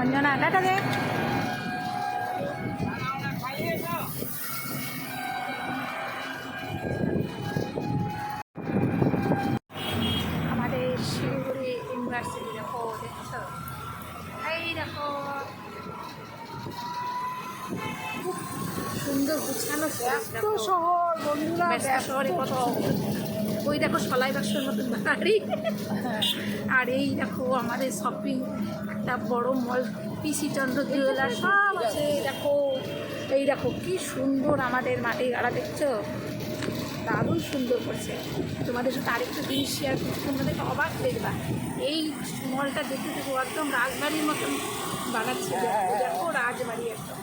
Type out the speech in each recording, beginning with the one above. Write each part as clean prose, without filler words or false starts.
Anjana tata দে। আমাদের Siliguri university দেখো, দেখছো? এই দেখো খুব সুন্দর গুছানো শহর বন্ধুরা, শহরে কত ওই দেখো সলাই বাক্সর মতন বাড়ি। আর এই দেখো আমাদের শপিং একটা বড় মল, পিসি চন্দ্র জুয়েলার সব আছে। দেখো এই দেখো কি সুন্দর আমাদের মাটির গাড়া, দেখছো? দারুণ সুন্দর করছে। তোমাদের সাথে আরেকটা জিনিস শেয়ার করছি, তোমাদের অবাক দেখবা। এই মলটা দেখতে দেখো একদম রাজবাড়ির মতন বানাচ্ছে। দেখো রাজবাড়ি একদম।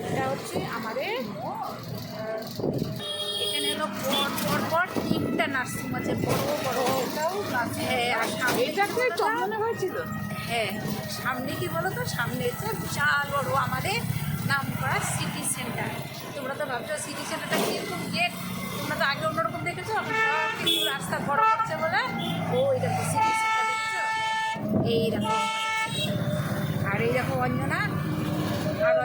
এটা হচ্ছে আমাদের এখানে হলো পর তিনটা নার্সিং আছে, বড় বড়। হ্যাঁ, আর সামনে চন্দনে হয়েছিল। হ্যাঁ, সামনে কি বলো তো, সামনে হচ্ছে বিশাল বড় আমাদের নাম করা সিটি সেন্টার। তোমরা তো ভাবছো সিটি সেন্টারটা কীরকম গেট, তোমরা তো আগে অন্যরকম দেখেছো, এখন সব কিছু রাস্তা বড় হচ্ছে বলে ওই দেখো সিটি সেন্টার, দেখছো? এই দেখো, আর এই দেখো অঞ্জনা আর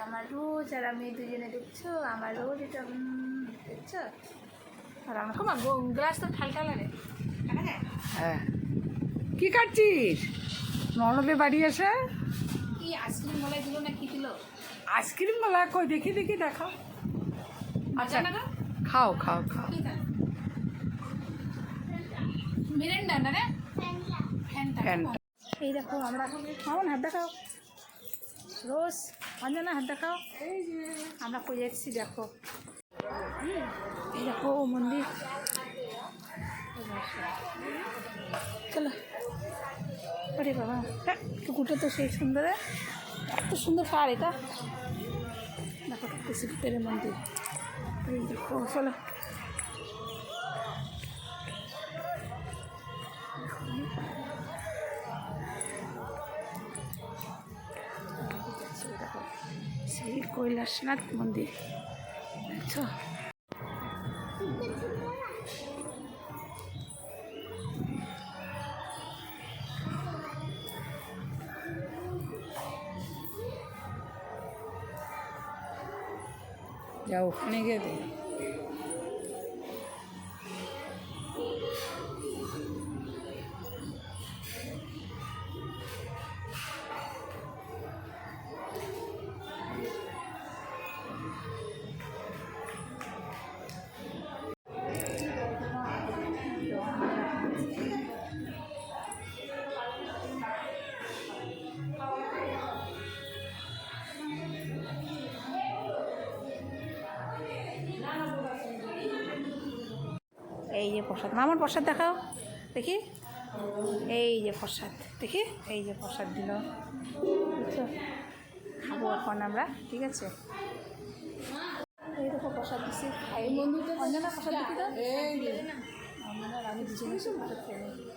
আমার রোজ, আর আমি দুজনে দেখছো আমার রোজ এটা দেখছো। আর আমার গ্লাস তো ঠালটা লাগে। হ্যাঁ, কি কাটছিস? ননদে বাড়ি এসে কি আইসক্রিম মলাই দিল না কি দিল? আইসক্রিম বলা কই, দেখি দেখি দেখাও। আচ্ছা না, খাও খাও খাও। কি था মিরেন্ডা না রে, ফ্যানটা। এই দেখো আমরা কেমন হাত দেখাও, রোজ অঞ্জনা হাত দেখাও। আমরা কই যাচ্ছি দেখো, এই দেখো মন্দির। চলো, আরে বাবা কুকুরটা তো সেই সুন্দর, এত সুন্দর পার এটা। দেখো শিবের মন্দির, এই দেখো। চলো দেখো শ্রী কৈলাসনাথ মন্দির, দেখছো? যা ওখানে গিয়ে দে। এই যে প্রসাদ, মামার প্রসাদ দেখাও দেখি। এই যে প্রসাদ দেখি, এই যে প্রসাদ দিল, বুঝছো? খাবো এখন আমরা, ঠিক আছে? এই দেখো প্রসাদ দিচ্ছি, খাই। অঞ্জনা প্রসাদ দিচ্ছি তো, এই যে অঞ্জনা আমি দিচ্ছি প্রসাদ খেয়ে।